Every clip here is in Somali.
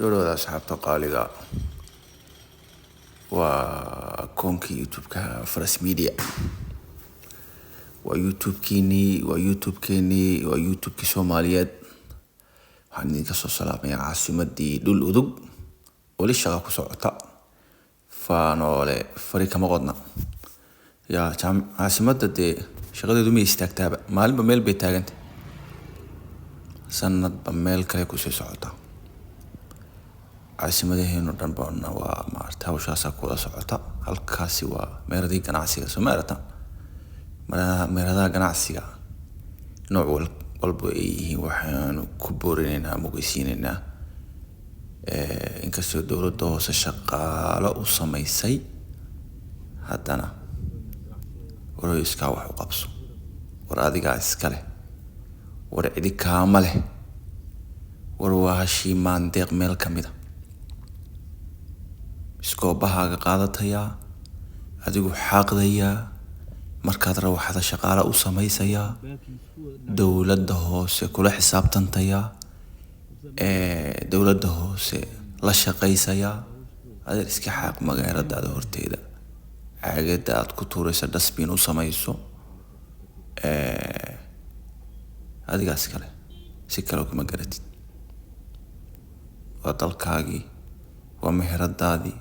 سورة أصحاب تقاليدا وكونكي يوتيوب كفرس ميديا ويوتيوب كيني ويوتيوب كي سوماليات waxaan ka soo salaamayaa caasimadii dhul udug wali shaqa ku socota faanoole fari kama qodna yaa caasimada dee shaqadeedu ma istaagtaaba maalinba meel bay taagantay sanadba meel kale ku soo socota caasimadeenu dhan baana waa maarta hawshaas ku wada socota halkaasi waa meeradii ganacsiga Soomaaliya meeradaha ganacsiga nooc walba ay waxaanu ku boorinaynaa mugaysiinaynaa inkastoo dowladda hoose shaqaalo u samaysay haddana warayska wax u qabso war adiga iska leh war cidi kaama leh war waa shii maandeeq meel kamida iskoobahaaga qaadataya adigu xaqdaya markaad rawaxda shaqaale u samaysaya dowladda hoose kula xisaabtantaya dowladda hoose la shaqaysaya adeer iska xaq magaalada horteeda caagada aad ku tuuraysa dustbin u samayso adigaas kale si kale kuma garatid waa dalkaagii waa meheradaadii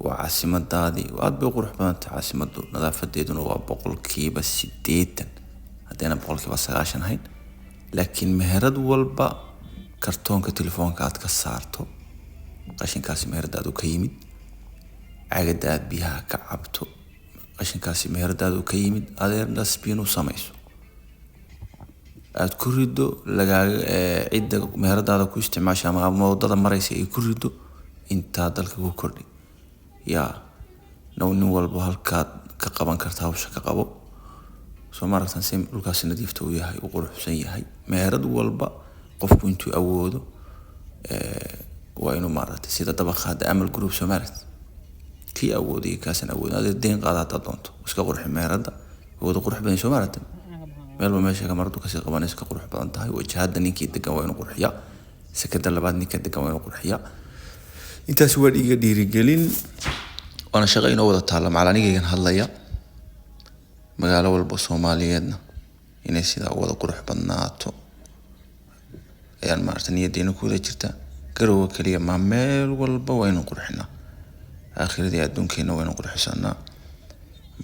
waa caasimadaadii aad bay qurux badan tahay caasimadu nadaafadeeduna waa 80% haddana 90% ahayn laakiin meherad walba kartoonka telefoonka aad ka saarto qashinkaasi meheradaadu ka yimid caagada aad biyaha ka cabto qashinkaasi meheradaadu ka yimid adeer dustbin u samayso aad ku rido lagaaga cidda meheradaada ku isticmaasha ama wadada maraysa ay ku rido inta dalka ku kordhi yaa nin walba halkaad ka qaban kartaa hawsha ka qabo Soomaaliya sim dhulkaas nadiifta uu yahay uu quruxsan yahay meherad walba qofku intuu awoodo waa inuu maaragtay sida dabaqada amal group Soomaaliya kii awoodii kaasan awoodada deen qaadata doonto iska qurux meherada wada qurux badan Soomaaliya meelba meesha ka maradu kasii qabanaysa ka qurux badan tahay wajahada ninkii degan waa inuu qurxiyaa sekada labaad ninka degan waa inuu qurxiyaa intaas waa dhiga dhiirigelin wana shaqayno wada taala macalaniga hadlaya magaalo walba Soomaaliyeedna inay sida wada qurux badnaato ayaan maartan niyadeena ku wada jirta garow kaliya ma meel walba waa inuu qurxinaa aakhirada adduunkeena waa inuu qurxinaa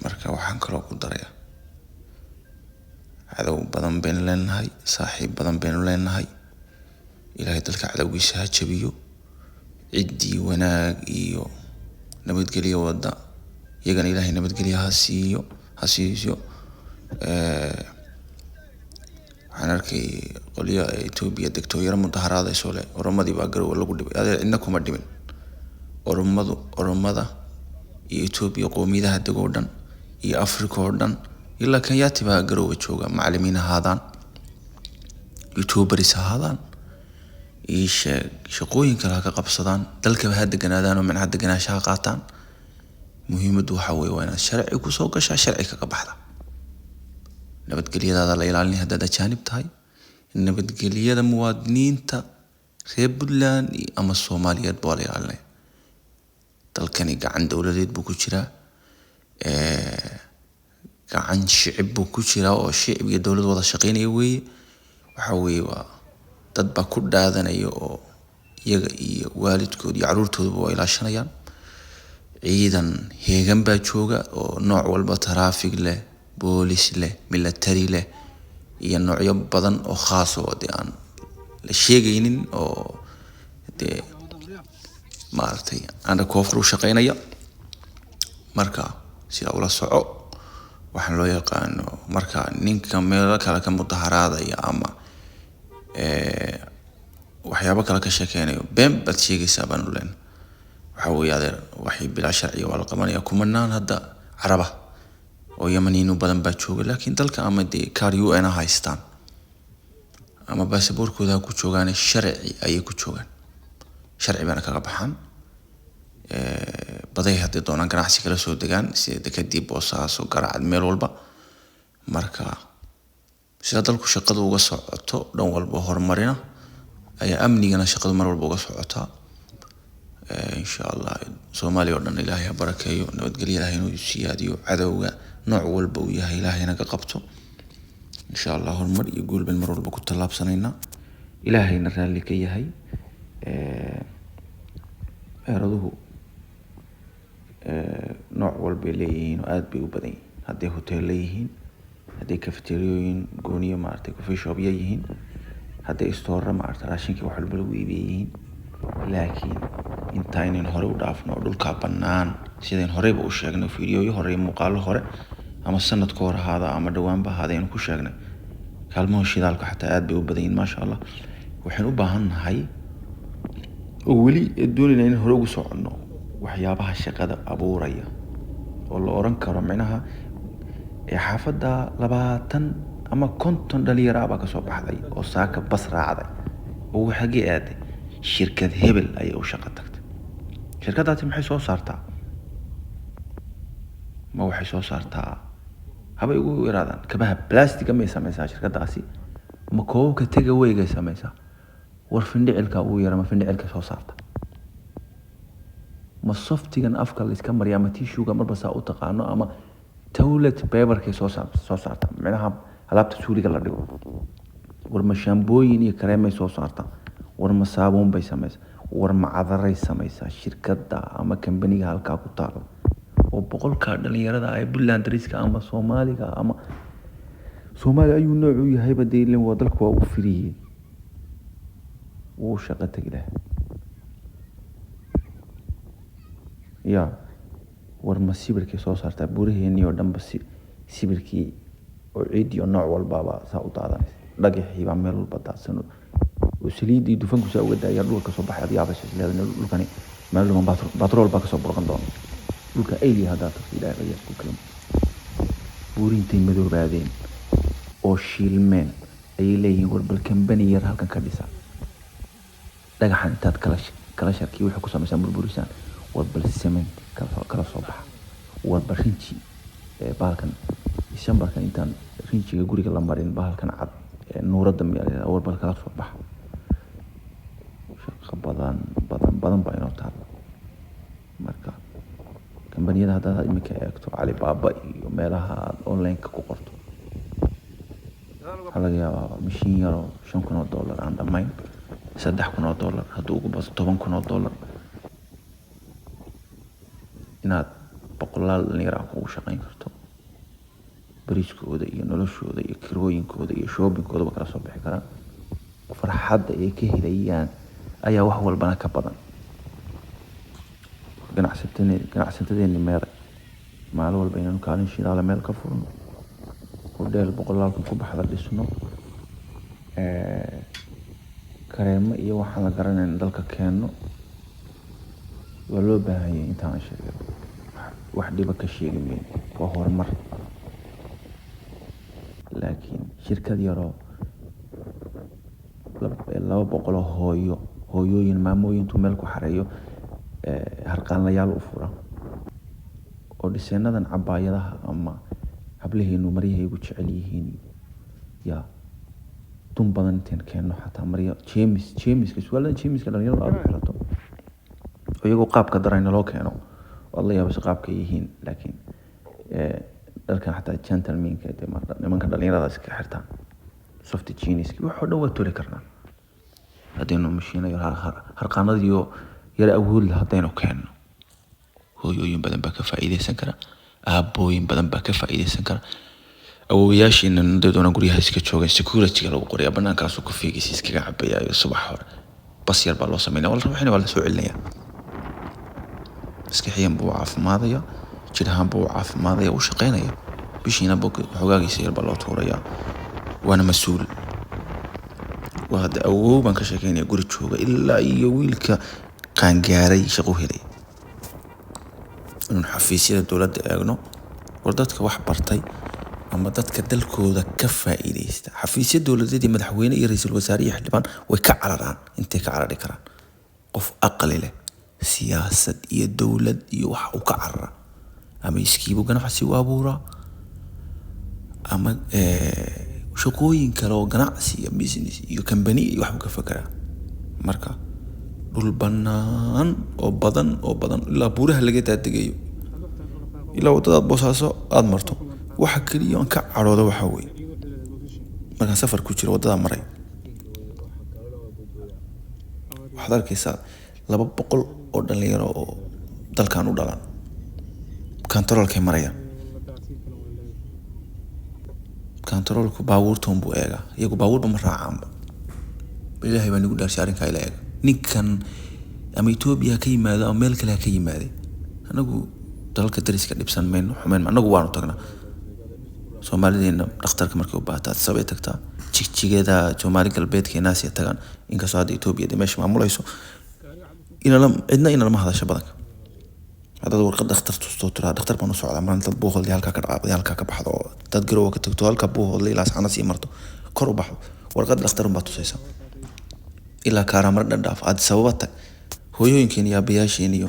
marka waxaan kala ku darayaa cadow badan been leenahay saaxiib badan been leenahay ilaahay dalka cadowgiisa ha jabiyo cidii wanaag iyo nabadgelyo wada iyagana ilaahay nabadgelyo ha siiyo waxaan arkay qoliya Itoobiya degto yar mudaharaad ay soo leh oromadii baa garow lagu dhibay adeer inna kuma dhimin oromada iyo Itoobiya qowmiyadaha degoo dhan iyo Afrika oo dhan ilaa Kenyaati baa garow jooga macallimiin ahaadaan YouTubers ahaadaan shaqooyinka la ka qabsadaan dalka ha deganaadaan oo macna deganaanshaha qaataan muhiimadu waxa weeye waa inaad sharci ku soo gashaa sharci ka baxda nabadgelyada la ilaalin hadda ajaanib tahay nabadgelyada muwaadiniinta reer Puntland ama Soomaaliyeed baa la ilaalinaya dalkani gacan dawladeed buu ku jiraa gacan shicib buu ku jiraa oo shicib iyo dawlad wada shaqeynaya weeye waxa weeye waa dad ba ku dhaadanaya oo iyaga iyo waalidkood iyo caruurtoodu way ilaashanayaan ciidan heegan baa jooga oo nooc walba traffic leh police leh military leh iyo noocyo badan oo khaas oo aan la sheegaynin oo maartay anda koofur u shaqeynaya marka sida ula soco waxaan loo yaqaano marka ninka meel kale ka mudaharaadaya ama waxyaabo kale ka sheekeynayo been bad sheegaysaa baan u leen waxa weeye adeer waxay bila sharci wala qabanaya kumanaan hadda caraba oo yamaniino badan baa jooga laakiin dalka ama kariyo ana haystaan ama baasaboorkooda ku joogaan sharci ay ku joogaan sharci bana kaga baxan baday hadda doonaan ganacsi kala soo degaan sida kadib Boosaaso Garacad meel walba marka sida dalku shaqadu uga socoto dhan walba horumarina ayaa amnigana shaqadu mar walba uga socotaa insha allah soomaaliya oo dhan ilaahay ha barakeeyo nabadgelyo ilaahay inuu siyaadiyo cadowga nooc walba uu yahay ilaahay naga qabto insha allah horumar iyo guul baan mar walba ku tallaabsanaynaa ilaahayna raalli ka yahay eraduhu nooc walba leeyihiin oo aad bay u badan yihiin hadday hotel leeyihiin hadday cafeteriooyin gooniyo maaragtay coffee shop yihiin hadday store maaragtay raashinkii wax walba lagu iibiyihiin laakiin intaaynan hore u dhaafno oo dhulka bannaan sideen horeyba u sheegnay fiidiyooyo hore iyo muuqaalo hore ama sanadka hore ahaada ama dhawaanba ahaada aynu ku sheegnay kaalmaha shidaalka xataa aad bay u badan yihiin maasha allah waxaan u baahannahay oo weli doonayna in hore ugu soconno waxyaabaha shaqada abuuraya oo la oran karo micnaha xaafadda 20 ama 50 dhalinyaro baa ka soo baxday oo saaka bas raacday oo waxagii aaday shirkad hebel ay u shaqo tagtay shirkadaasi maxay soo saartaa ma waxay soo saartaa habay ugu yaraadaan kabaha plastic ma samaysaa shirkadaasi ma koobka takeaway-ga samaysaa war findhicilka uu yara ma findhicilka soo saarta ma softigan afka la iska mariya ama tissue-ga marba saa u taqaano ama toilet paper-ka soo saarta micnaha alaabta suuliga la dhigo war ma shaambooyin iyo kareemay soo saarta war ma saabuun bay samaysaa war ma cadaray samaysaa shirkadda ama kambaniga halkaa ku taalo oo boqolka dhalinyarada ay Puntland dariska ama Soomaaliga ama Soomaali ayuu nooc u yahay badilin waa dalku waa u firiyay wuu shaqo tagilaa ya war ma sibirkii soo saartaa buraheennii oo dhanba sibirkii oo ciidii oo nooc walbaaba saa u daadanaysa dhagaxii baa meel walba daadsan oo saliidii dufanku saa uga daaya dhulka soo baxay adiyaabas leedahay dhulkani meel dhuman batrool baa ka soo burqan doona dhulka ayli hadaa tafsiir ilaahay isku keen buurintay madoobaadeen oo shiilmeen ay leeyihiin war bal kambani yar halkan ka dhisa dhagaxan intaad kala sharkii wuxuu ku samaysan burburisaan war bal cement kala soo baxa war bal rinji baalkan shambarkan intaan rinjiga guriga la marin baalkan cad nuurada war bal kala soo baxa shaqo badan baa inoo taalo marka kambaniyada haddaad imika eegto Alibaba iyo meelaha aad online-ka ku qorto waxaa laga yaabaa mishiin yaro $5,000 aan dhammayn $3,000 hadduu ugu bato $10,000 inaad boqolaal dhalinyaro kugu shaqayn karto bariiskooda iyo noloshooda iyo kirooyinkooda iyo shoppingkooda kala soo bixi karaan farxadda ay ka helayaan ayaa wax walbana ka badan ganacsatada meera maalin walba inaan kaalin shidaal meel ka furno hodeel boqolaalkan ku baxda dhisno kareemo iyo waxaan la garanayn dalka keenno waa loo baahan yahay intaan sheegay wax dhiba ka sheegi mayno waa horumar laakiin shirkad yaroo 200 hooyooyin maamooyintu meel ku xareeyo harqaanlayaal u fura oo dhiseenadan cabaayadaha ama hablaheenu maryaheegu jecel yihiin ya dun badan intaan keenno xataa marya jeemiska su'aaladan jeemiska dhalinyarada aad u xirato iyagoo qaabka darayna loo keeno oo la yaabo qaabka yihiin laakiin dharkan xataa gentlemanka nimanka dhalinyarada iska xirtaan soft jeans wuxuu dhan waa toli karnaa haddaynu mashiinayo harqaanadiyo yar awood haddaynu keenno hooyooyin badan baa ka faa'iideysan kara aabooyin badan baa ka faa'iideysan kara awoowayaashiina dadona guryaha iska joogay security-ga lagu qoriya banaankaasuu ku fiigaysa iskaga cabayayo subax hore bas yar baa loo sameynaya wal ruuxina waa la soo celinaya maskaxiyan buu caafimaadaya jir ahaan buu caafimaadaya u shaqeynaya bishiina xogaagiisa yar baa loo tuuraya waana mas-uul waa hadda awoow baan ka sheekeynaya guri jooga ilaa iyo wiilka qaangaaray shaqo helay inuu xafiisyada dowladda eegno war dadka wax bartay ama dadka dalkooda ka faa'iideysta xafiisyada dowladda madaxweyne iyo ra'iisul wasaare iyo xildhibaan way ka cararaan intay ka carari karaan qof aqli leh siyaasad iyo dowlad iyo wax uu ka carara ama iskiibu ganacsi u abuuraa ama shaqooyin kale oo ganacsi iyo business iyo company iyo wax ka fakara marka dhul bannaan oo badan ilaa buuraha laga daadageeyo ilaa waddadaad Boosaaso aad marto. Waxa kaliya aan ka cadhoodo waxaa weeye markaan safar ku jiro waddadaa maray waxaad arkaysaa 200 oo dhalinyaro oo dalkan u dhalan kantaroolkay marayaan. kantaroolku baabuurtoon buu eegaa, iyagu baabuurba ma raacaanba. Ilaahay baa nagu dhaarshay arrinkaa ila eega. Ninkan ama Itoobiya ka yimaado ama meel kale ka yimaade anagu dalka dariska dhibsan mayno xumeyn anagu waanu tagnaa. Soomaalideena dhakhtarka markay u baahtaad sabay tagtaa jigjigeeda Soomaali galbeedka naasiya tagaan inkastoo hadda Itoobiya meesha maamulayso cidna lama hadasho badanka. Hadda warqad dhakhtar tusto tiraa dhakhtar baan u socdaa maanta dad booqol halka ka dhacday halka ka baxdo dad garow ka tagto halka booqol ilaa saana sii marto kor u baxdo warqad dhakhtar baa tusaysa ilaa karamar dhadhaaf aad sababa tag hooyooyinkeen iyo abayaasheen iyo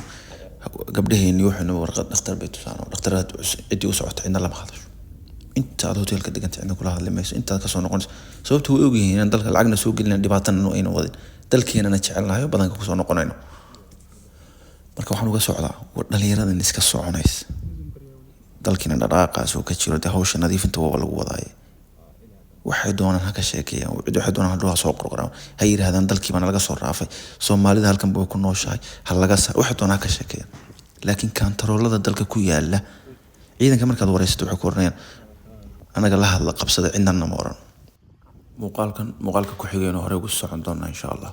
gabdhaheen iyo waxna warqad dhakhtar bay tusaan dhakhtarad cidii u socota cidna lama hadasho. Inta aad hotelka degantay cidna kula hadlaymayso inta ka soo noqonayso sababtu way ogyihiin in dalka lacagna soo gelin dhibaatana ayna wadin dalkeenana jecelnahay badanka ku soo noqonayno. Marka waxaan uga socdaa dhalinyaradan iska soconays dalkina dhaqaaqaas oo ka jiro hawsha nadiifinta waa lagu wadaay waxay doonaan ha ka sheekeeyaan waxay doonaan hadhow soo qorqoraan ha yiraahdaan dalkii baan laga soo raafay Soomaalida halkan buu ku nooshahay ha laga waxay doonaan ka sheekeeyaan laakiin kantaroolada dalka ku yaala ciidanka markaad wareysato waxay ku oranayaan anaga la hadla qabsada cidna ma oran. Muuqaalka ku xigeenoo hore ugu socon doona insha Allah.